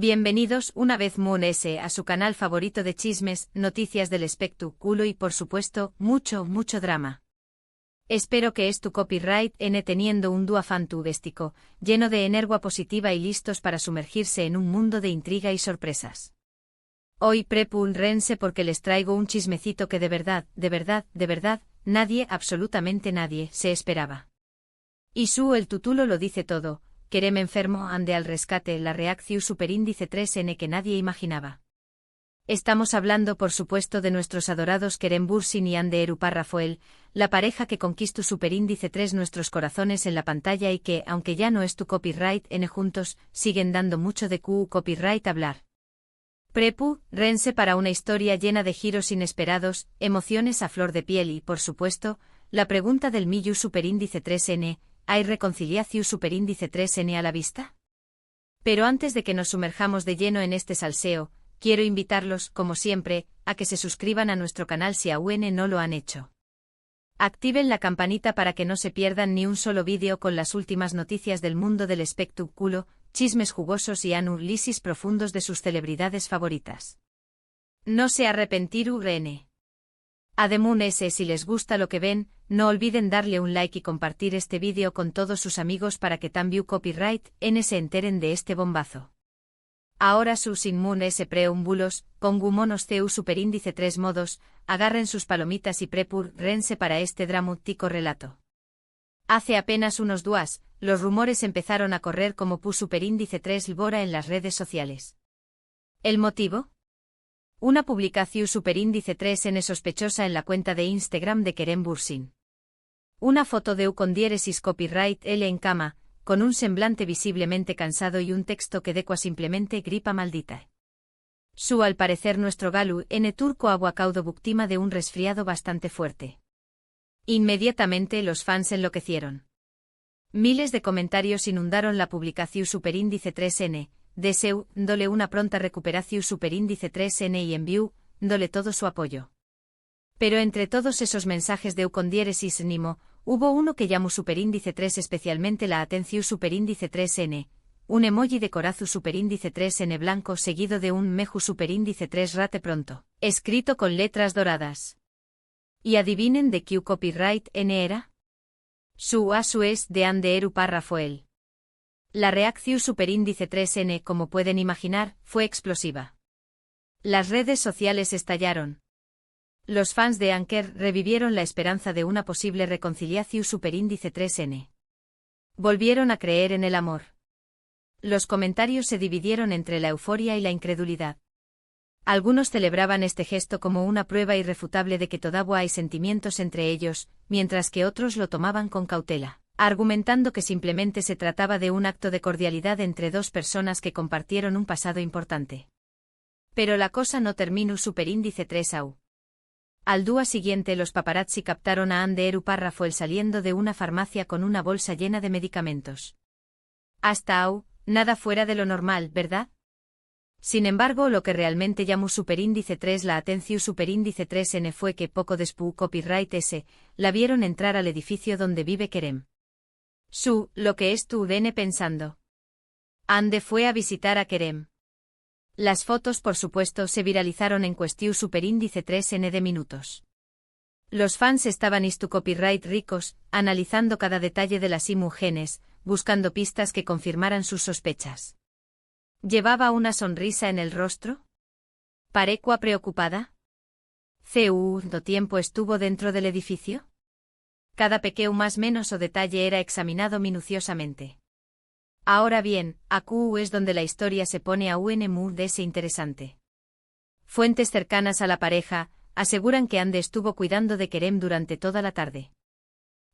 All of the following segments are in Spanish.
Bienvenidos una vez Moon S a su canal favorito de chismes, noticias del espectáculo y por supuesto, mucho drama. Espero que es tu copyright N teniendo un dúo fantástico, lleno de energía positiva y listos para sumergirse en un mundo de intriga y sorpresas. Hoy prepúrense porque les traigo un chismecito que de verdad, nadie, absolutamente nadie, se esperaba. Y el título lo dice todo. Kerem enfermo ande al rescate la reacción superíndice 3N que nadie imaginaba. Estamos hablando por supuesto de nuestros adorados Kerem Bürsin y Hande Erupar Rafael, la pareja que conquistó superíndice 3 nuestros corazones en la pantalla y que, aunque ya no es tu copyright N juntos, siguen dando mucho de copyright hablar. Rense para una historia llena de giros inesperados, emociones a flor de piel y, por supuesto, la pregunta del Miyu superíndice 3N. ¿Hay reconciliación superíndice 3N a la vista? Pero antes de que nos sumerjamos de lleno en este salseo, quiero invitarlos, como siempre, a que se suscriban a nuestro canal si aún no lo han hecho. Activen la campanita para que no se pierdan ni un solo vídeo con las últimas noticias del mundo del espectáculo, chismes jugosos y análisis profundos de sus celebridades favoritas. No se arrepentirán. Además, si les gusta lo que ven, no olviden darle un like y compartir este vídeo con todos sus amigos para que también copyright N se enteren de este bombazo. Ahora sin munes preúmbulos, pongumonos CU superíndice 3 modos, agarren sus palomitas y prepúrense para este dramático relato. Hace apenas unos días, los rumores empezaron a correr como superíndice 3 Lbora en las redes sociales. ¿El motivo? Una publicación superíndice 3N sospechosa en la cuenta de Instagram de Kerem Bürsin. Una foto de con diéresis copyright L en cama, con un semblante visiblemente cansado y un texto que decua simplemente gripa maldita. Al parecer nuestro Galu N turco aguacaudo víctima de un resfriado bastante fuerte. Inmediatamente los fans enloquecieron. Miles de comentarios inundaron la publicación superíndice 3N, deseándole una pronta recuperación superíndice 3N y enviándole todo su apoyo. Pero entre todos esos mensajes de con diéresis Nimo, hubo uno que llamó superíndice 3 especialmente la atención superíndice 3N, un emoji de corazón superíndice 3N blanco seguido de un meju superíndice 3 rate pronto, escrito con letras doradas. ¿Y adivinen de qué copyright N era? Su es de Hande Erupar Rafael. La reacción superíndice 3N, como pueden imaginar, fue explosiva. Las redes sociales estallaron. Los fans de Anker revivieron la esperanza de una posible reconciliación superíndice 3N. Volvieron a creer en el amor. Los comentarios se dividieron entre la euforia y la incredulidad. Algunos celebraban este gesto como una prueba irrefutable de que todavía hay sentimientos entre ellos, mientras que otros lo tomaban con cautela, argumentando que simplemente se trataba de un acto de cordialidad entre dos personas que compartieron un pasado importante. Pero la cosa no terminó superíndice 3AU. Al día siguiente los paparazzi captaron a Hande Erupar Rafael saliendo de una farmacia con una bolsa llena de medicamentos. Hasta AU, nada fuera de lo normal, ¿verdad? Sin embargo, lo que realmente llamó superíndice 3 la atención superíndice 3N fue que poco después copyright S, la vieron entrar al edificio donde vive Kerem. Lo que es tu DN pensando. Hande fue a visitar a Kerem. Las fotos por supuesto se viralizaron en cuestión superíndice 3N de minutos. Los fans estaban copyright ricos, analizando cada detalle de las imágenes, buscando pistas que confirmaran sus sospechas. ¿Llevaba una sonrisa en el rostro? ¿Parecua preocupada? ¿Cuánto tiempo estuvo dentro del edificio? Cada pequeño más menos o detalle era examinado minuciosamente. Ahora bien, aquí es donde la historia se pone aún más interesante. Fuentes cercanas a la pareja aseguran que Hande estuvo cuidando de Kerem durante toda la tarde.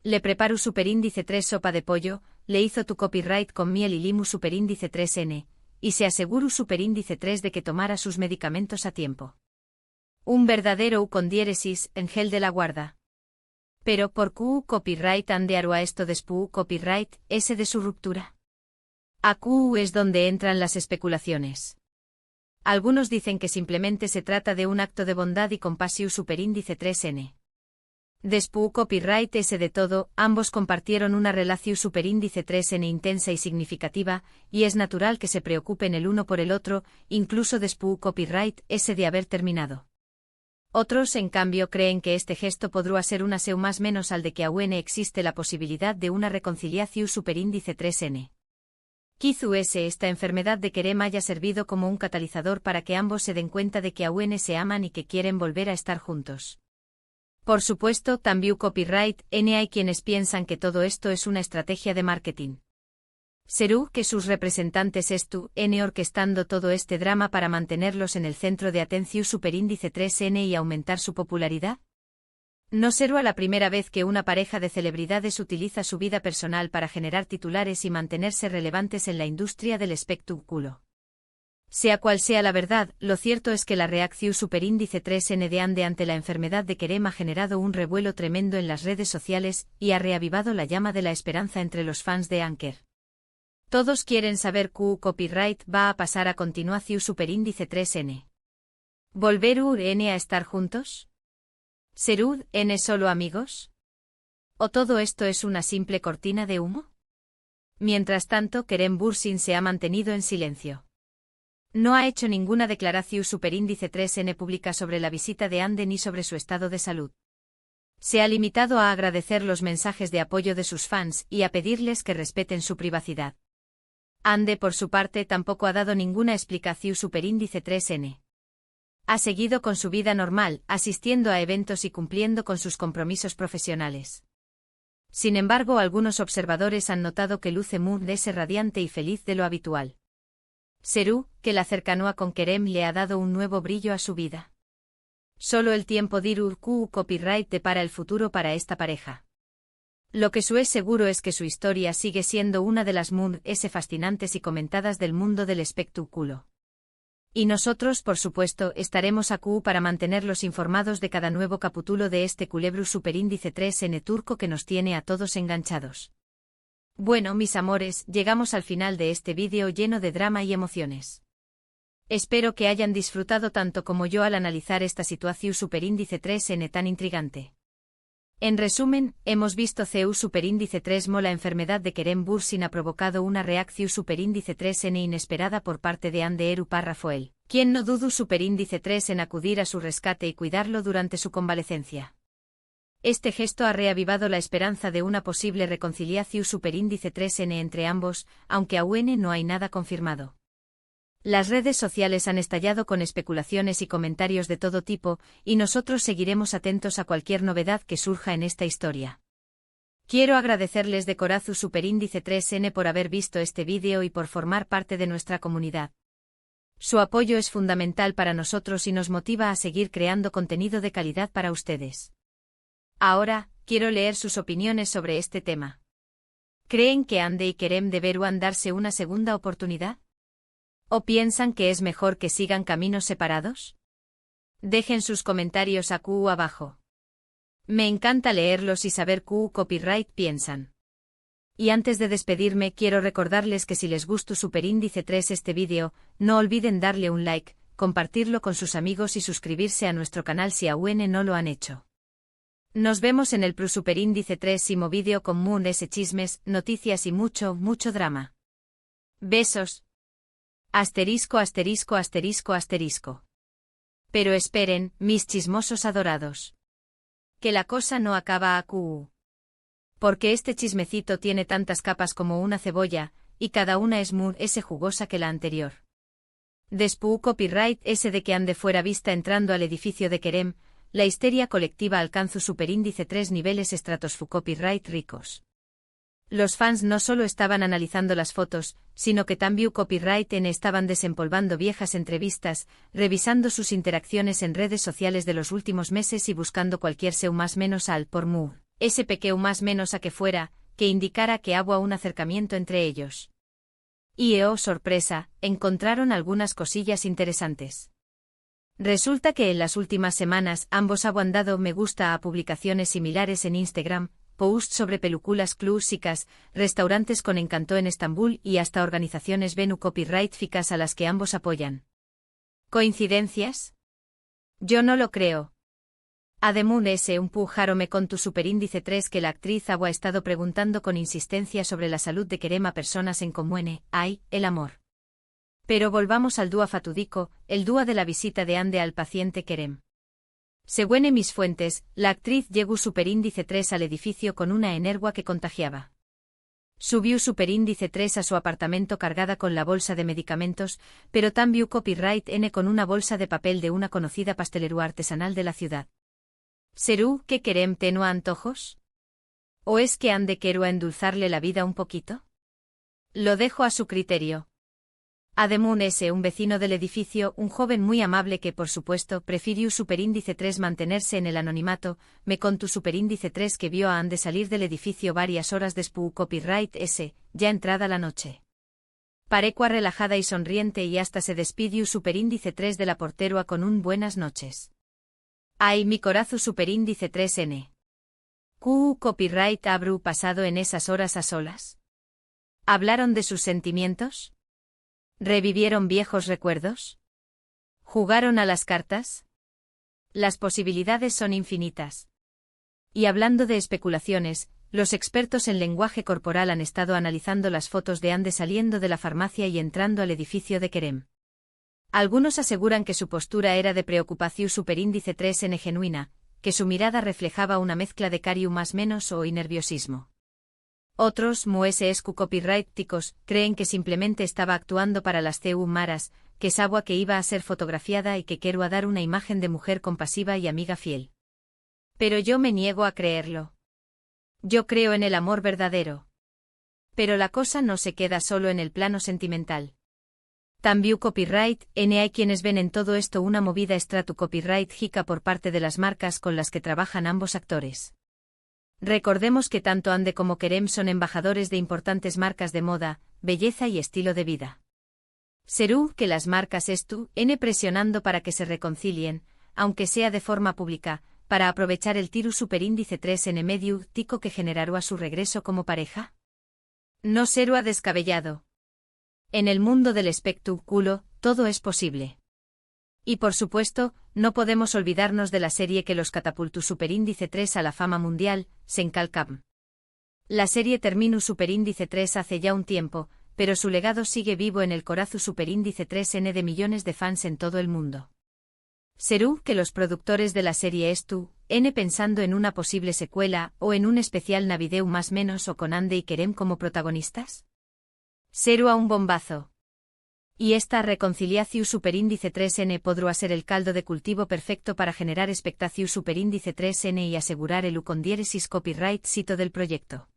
Le preparó superíndice 3 sopa de pollo, le hizo tu copyright con miel y limu superíndice 3N, y se aseguró superíndice 3 de que tomara sus medicamentos a tiempo. Un verdadero con diéresis en gel de la guarda. Pero ¿por qué copyright Hande hará esto después copyright S de su ruptura? Aquí es donde entran las especulaciones. Algunos dicen que simplemente se trata de un acto de bondad y compasión superíndice 3N. Después copyright S de todo, ambos compartieron una relación superíndice 3n intensa y significativa, y es natural que se preocupen el uno por el otro, incluso después copyright S de haber terminado. Otros, en cambio, creen que este gesto podrá ser una seu más menos al de que aún existe la posibilidad de una reconciliación superíndice 3n. Quizás esta enfermedad de querer haya servido como un catalizador para que ambos se den cuenta de que aún se aman y que quieren volver a estar juntos. Por supuesto, también copyright N hay quienes piensan que todo esto es una estrategia de marketing. ¿Será que sus representantes N orquestando todo este drama para mantenerlos en el centro de atención superíndice 3n y aumentar su popularidad? No será la primera vez que una pareja de celebridades utiliza su vida personal para generar titulares y mantenerse relevantes en la industria del espectáculo. Sea cual sea la verdad, lo cierto es que la reacción superíndice 3n de ante la enfermedad de Kerem ha generado un revuelo tremendo en las redes sociales y ha reavivado la llama de la esperanza entre los fans de Anker. Todos quieren saber qué copyright va a pasar a continuación superíndice 3n. ¿Volver N a estar juntos? ¿Serud N solo amigos? ¿O todo esto es una simple cortina de humo? Mientras tanto, Kerem Bürsin se ha mantenido en silencio. No ha hecho ninguna declaración superíndice 3n pública sobre la visita de Ande ni sobre su estado de salud. Se ha limitado a agradecer los mensajes de apoyo de sus fans y a pedirles que respeten su privacidad. Ande, por su parte, tampoco ha dado ninguna explicación superíndice 3n. Ha seguido con su vida normal, asistiendo a eventos y cumpliendo con sus compromisos profesionales. Sin embargo, algunos observadores han notado que luce muy radiante y feliz de lo habitual. ¿Será que la cercanía con Kerem le ha dado un nuevo brillo a su vida? Solo el tiempo dirá qué copyright depara el futuro para esta pareja. Lo que es seguro es que su historia sigue siendo una de las muy fascinantes y comentadas del mundo del espectáculo. Y nosotros, por supuesto, estaremos aquí para mantenerlos informados de cada nuevo capítulo de este culebro superíndice 3n turco que nos tiene a todos enganchados. Bueno, mis amores, llegamos al final de este vídeo lleno de drama y emociones. Espero que hayan disfrutado tanto como yo al analizar esta situación superíndice 3n tan intrigante. En resumen, hemos visto CU superíndice 3 la enfermedad de Kerem Bürsin ha provocado una reacción superíndice 3n inesperada por parte de Hande Erupar Rafael, quien no dudó superíndice 3 en acudir a su rescate y cuidarlo durante su convalecencia. Este gesto ha reavivado la esperanza de una posible reconciliación superíndice 3n entre ambos, aunque aún no hay nada confirmado. Las redes sociales han estallado con especulaciones y comentarios de todo tipo, y nosotros seguiremos atentos a cualquier novedad que surja en esta historia. Quiero agradecerles de corazón superíndice 3n por haber visto este vídeo y por formar parte de nuestra comunidad. Su apoyo es fundamental para nosotros y nos motiva a seguir creando contenido de calidad para ustedes. Ahora, quiero leer sus opiniones sobre este tema. ¿Creen que Ande y Kerem deberán darse una segunda oportunidad? ¿O piensan que es mejor que sigan caminos separados? Dejen sus comentarios aquí abajo. Me encanta leerlos y saber qué copyright piensan. Y antes de despedirme, quiero recordarles que si les gustó superíndice 3 este vídeo, no olviden darle un like, compartirlo con sus amigos y suscribirse a nuestro canal si aún no lo han hecho. Nos vemos en el superíndice 3 vídeo con chismes, noticias y mucho, mucho drama. Besos. Asterisco, asterisco, asterisco, asterisco. Pero esperen, mis chismosos adorados. Que la cosa no acaba aquí. Porque este chismecito tiene tantas capas como una cebolla, y cada una es muy jugosa que la anterior. Después copyright S de que Ande fuera vista entrando al edificio de Kerem, la histeria colectiva alcanzó superíndice 3 niveles estratosfu copyright ricos. Los fans no solo estaban analizando las fotos, sino que también copyright N estaban desempolvando viejas entrevistas, revisando sus interacciones en redes sociales de los últimos meses y buscando cualquier seu más menos al por mu, ese pequeño más menos a que fuera, que indicara que había un acercamiento entre ellos. Y sorpresa, encontraron algunas cosillas interesantes. Resulta que en las últimas semanas ambos han dado me gusta a publicaciones similares en Instagram, posts sobre películas clásicas, restaurantes con encanto en Estambul y hasta organizaciones Venu copyright ficas a las que ambos apoyan. ¿Coincidencias? Yo no lo creo. Ademun S. un pujarome con tu superíndice 3 que la actriz Agua ha estado preguntando con insistencia sobre la salud de Kerem a personas en comune, el amor. Pero volvamos al dúa fatudico, el dúa de la visita de Ande al paciente Kerem. Según mis fuentes, la actriz llegó superíndice 3 al edificio con una energua que contagiaba. Subió superíndice 3 a su apartamento cargada con la bolsa de medicamentos, pero también copyright N con una bolsa de papel de una conocida pastelería artesanal de la ciudad. ¿Serú que Kerem tenua antojos? ¿O es que Ande quiero endulzarle la vida un poquito? Lo dejo a su criterio. Ademun S. un vecino del edificio, un joven muy amable que por supuesto prefirió superíndice 3 mantenerse en el anonimato, me contó superíndice 3 que vio a Ande salir del edificio varias horas después copyright S. ya entrada la noche. Parecua relajada y sonriente y hasta se despidió superíndice 3 de la porteroa con un buenas noches. Ay mi corazo superíndice 3N. Copyright abru pasado en esas horas a solas. ¿Hablaron de sus sentimientos? ¿Revivieron viejos recuerdos? ¿Jugaron a las cartas? Las posibilidades son infinitas. Y hablando de especulaciones, los expertos en lenguaje corporal han estado analizando las fotos de Ande saliendo de la farmacia y entrando al edificio de Kerem. Algunos aseguran que su postura era de preocupación superíndice 3N genuina, que su mirada reflejaba una mezcla de cariu más menos o y nerviosismo. Otros, muesescu copyrighticos, creen que simplemente estaba actuando para las CU maras, que es agua que iba a ser fotografiada y que quiero a dar una imagen de mujer compasiva y amiga fiel. Pero yo me niego a creerlo. Yo creo en el amor verdadero. Pero la cosa no se queda solo en el plano sentimental. También copyright, hay quienes ven en todo esto una movida stratu copyright jica por parte de las marcas con las que trabajan ambos actores. Recordemos que tanto Ande como Kerem son embajadores de importantes marcas de moda, belleza y estilo de vida. Serú que las marcas presionando para que se reconcilien, aunque sea de forma pública, para aprovechar el tiru superíndice 3N medio tico que generará su regreso como pareja. No será descabellado. En el mundo del espectáculo, todo es posible. Y por supuesto, no podemos olvidarnos de la serie que los catapultó superíndice 3 a la fama mundial, Sencalcam. La serie terminó superíndice 3 hace ya un tiempo, pero su legado sigue vivo en el corazón superíndice 3N de millones de fans en todo el mundo. ¿Serú que los productores de la serie pensando en una posible secuela o en un especial navideu más menos o con Ande y Kerem como protagonistas? Serú a un bombazo. Y esta reconciliación superíndice 3N podrá ser el caldo de cultivo perfecto para generar expectación superíndice 3N y asegurar el ucondiéresis copyright sito del proyecto.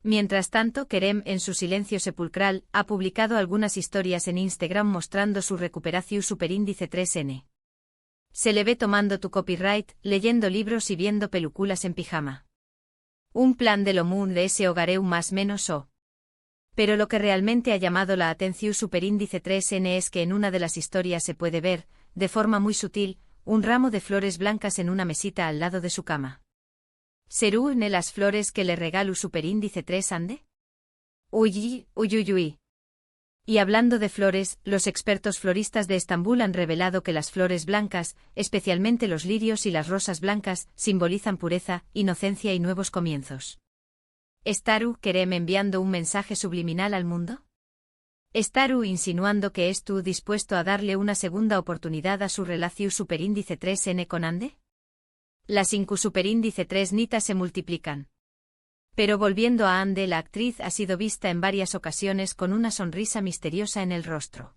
Mientras tanto, Kerem, en su silencio sepulcral, ha publicado algunas historias en Instagram mostrando su recuperación superíndice 3N. Se le ve tomando tu copyright, leyendo libros y viendo películas en pijama. Un plan de lo moon de ese hogareu más menos o. Pero lo que realmente ha llamado la atención superíndice 3N es que en una de las historias se puede ver, de forma muy sutil, un ramo de flores blancas en una mesita al lado de su cama. ¿Serú ne las flores que le regalo superíndice 3 Ande? Uy. Y hablando de flores, los expertos floristas de Estambul han revelado que las flores blancas, especialmente los lirios y las rosas blancas, simbolizan pureza, inocencia y nuevos comienzos. ¿Estarú Kerem enviando un mensaje subliminal al mundo? ¿Estarú insinuando que es tú dispuesto a darle una segunda oportunidad a su relación superíndice 3N con Ande? Las incu superíndice 3 nitas se multiplican. Pero volviendo a Ande, la actriz ha sido vista en varias ocasiones con una sonrisa misteriosa en el rostro.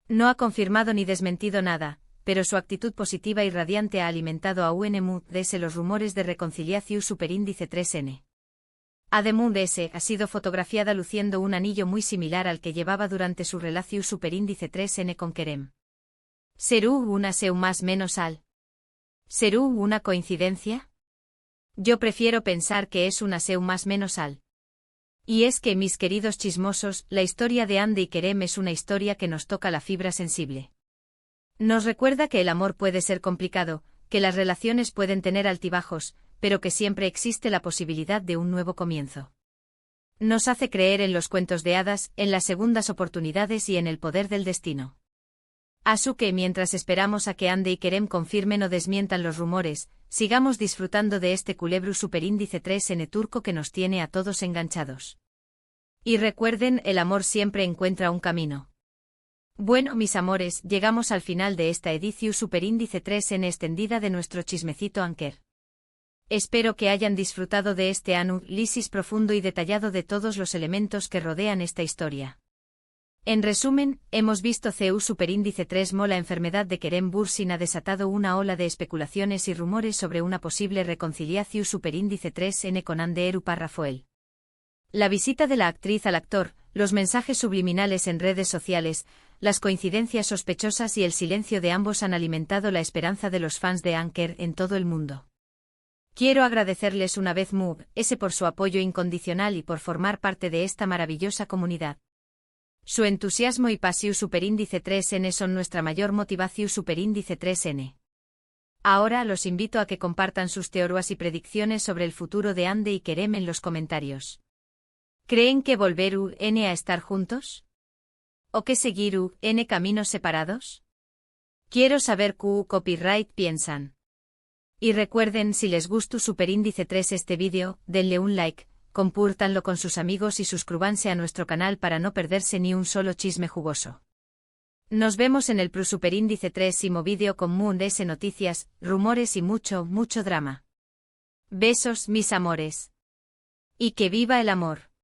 No ha confirmado ni desmentido nada, pero su actitud positiva y radiante ha alimentado a UNMU desde los rumores de reconciliación superíndice 3N. Ademun S. ha sido fotografiada luciendo un anillo muy similar al que llevaba durante su relación superíndice 3N con Kerem. ¿Serú una seu más menos al? ¿Serú una coincidencia? Yo prefiero pensar que es una seu más menos al. Y es que, mis queridos chismosos, la historia de Ande y Kerem es una historia que nos toca la fibra sensible. Nos recuerda que el amor puede ser complicado, que las relaciones pueden tener altibajos, pero que siempre existe la posibilidad de un nuevo comienzo. Nos hace creer en los cuentos de hadas, en las segundas oportunidades y en el poder del destino. Así que mientras esperamos a que Ande y Kerem confirmen o desmientan los rumores, sigamos disfrutando de este Culebru Superíndice 3N turco que nos tiene a todos enganchados. Y recuerden, el amor siempre encuentra un camino. Bueno, mis amores, llegamos al final de esta edición Superíndice 3N extendida de nuestro chismecito Anker. Espero que hayan disfrutado de este análisis profundo y detallado de todos los elementos que rodean esta historia. En resumen, hemos visto CU Superíndice 3 la enfermedad de Kerem Bürsin ha desatado una ola de especulaciones y rumores sobre una posible reconciliación Superíndice 3N con Hande Erupar Rafael. La visita de la actriz al actor, los mensajes subliminales en redes sociales, las coincidencias sospechosas y el silencio de ambos han alimentado la esperanza de los fans de Anker en todo el mundo. Quiero agradecerles una vez más por su apoyo incondicional y por formar parte de esta maravillosa comunidad. Su entusiasmo y pasión Superíndice 3N son nuestra mayor motivación Superíndice 3N. Ahora los invito a que compartan sus teorías y predicciones sobre el futuro de Hande y Kerem en los comentarios. ¿Creen que volverán a estar juntos? ¿O que seguirán caminos separados? Quiero saber qué copyright piensan. Y recuerden, si les gustó Superíndice 3 este vídeo, denle un like, compártanlo con sus amigos y suscríbanse a nuestro canal para no perderse ni un solo chisme jugoso. Nos vemos en el Superíndice 3 vídeo con mundes noticias, rumores y mucho drama. Besos, mis amores. Y que viva el amor.